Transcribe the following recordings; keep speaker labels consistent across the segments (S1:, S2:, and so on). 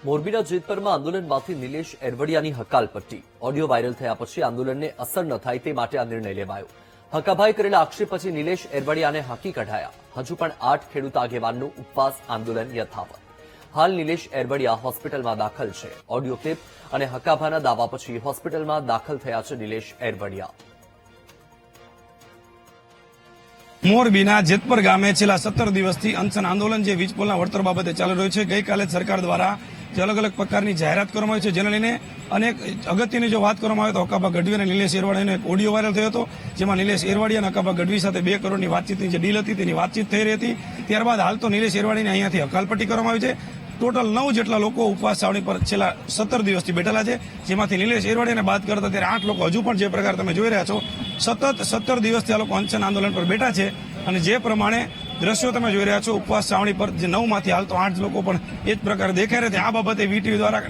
S1: મોરબીના જેતપરમાં આંદોલનમાંથી Nilesh એરવડિયાની હકાલપટ્ટી audio viral થયા પછી આંદોલનને અસર ન થાય તે માટે આ નિર્ણય લેવાયો। હકાભાઈ કરેલા આક્ષેપ પછી નિલેશ એરવડિયાને હાંકી કઢાયા। હજુ પણ 8 ખેડૂત આગેવાનનું ઉપવાસ આંદોલન યથાવત। હાલ નિલેશ એરવડિયા હોસ્પિટલમાં દાખલ છે। ઓડિયો ક્લિપ અને હકાભાના દાવા પછી હોસ્પિટલમાં દાખલ થયા છે નિલેશ એરવડિયા।
S2: મોરબીના જેતપર ગામે છેલ્લા 17 દિવસથી અનશન આંદોલન જે વીજપોલના વળતર બાબતે ચાલી રહ્યું છે। ગઈકાલે સરકાર દ્વારા જે અલગ અલગ પ્રકારની જાહેરાત કરવામાં આવી છે, જેને લઈને અનેક અગત્યની જો વાત કરવામાં આવે તો હકાભા ગઢવી અને નિલેશ એરવડિયાનો એક ઓડિયો વાયરલ થયો હતો, જેમાં નિલેશ એરવડિયા અને હકાભા ગઢવી સાથે 2 કરોડની વાતચીતની જે ડીલ હતી તેની વાતચીત થઈ રહી હતી। ત્યારબાદ હાલ તો નિલેશ એરવડિયાને અહીંયાથી હકાલપટ્ટી કરવામાં આવી છે। ટોટલ 9 જેટલા લોકો ઉપવાસ છાવણી પર છેલ્લા 17 દિવસથી બેઠેલા છે, જેમાંથી નિલેશ એરવડિયાને બાદ કરતા ત્યારે 8 લોકો હજુ પણ જે પ્રકાર તમે જોઈ રહ્યા છો સતત 17 દિવસથી આ લોકો અનશન આંદોલન પર બેઠા છે। અને જે પ્રમાણે દ્રશ્યો તમે જોઈ રહ્યા છો ઉપવાસ છાવણી પર જે 9 માંથી હાલ તો 8 લોકો પણ એ જ પ્રકારે દેખાઈ રહ્યા છે। આ બાબતે વીટીવી દ્વારા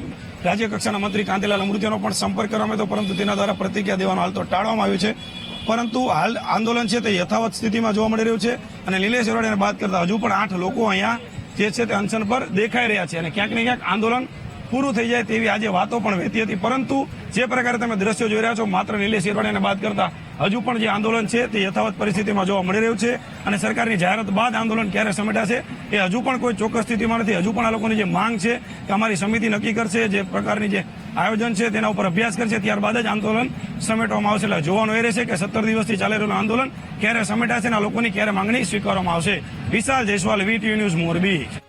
S2: રાજ્ય કક્ષાના મંત્રી કાંતિલાલ અમૃતિયાનો પણ સંપર્ક કરવામાં આવ્યો, પરંતુ તેના દ્વારા પ્રતિક્રિયા દેવાનો હાલ તો ટાળવામાં આવ્યું છે। પરંતુ હાલ આંદોલન છે તે યથાવત સ્થિતિમાં જોવા મળી રહ્યું છે અને નિલેશ એરવડિયાને બાદ કરતા હજુ પણ 8 લોકો અહીંયા જે છે તે અનશન પર દેખાઈ રહ્યા છે અને ક્યાંક ને ક્યાંક આંદોલન પૂરું થઈ જાય તેવી આજે વાતો પણ વહેતી હતી। પરંતુ જે પ્રકારે તમે દ્રશ્યો જોઈ રહ્યા છો માત્ર નિલેશ એરવડિયાને બાદ કરતા હજુ પણ જે આંદોલન છે તે યથાવત પરિસ્થિતિમાં જોવા મળી રહ્યું છે અને સરકારની જાહેરાત બાદ આંદોલન ક્યારે સમેટાશે એ હજુ પણ કોઈ ચોક્કસ સ્થિતિમાં નથી। હજુ પણ આ લોકોની જે માંગ છે કે અમારી સમિતિ નક્કી કરશે, જે પ્રકારની જે આયોજન છે તેના ઉપર અભ્યાસ કરશે, ત્યારબાદ જ આંદોલન સમેટવામાં આવશે। એટલે જોવાનું એ રહેશે કે 17 દિવસથી ચાલી રહેલું આંદોલન ક્યારે સમેટાશે અને આ લોકોની ક્યારે માંગણી સ્વીકારવામાં આવશે। વિશાલ જયસ્વાલ, વીટીવી ન્યૂઝ, મોરબી।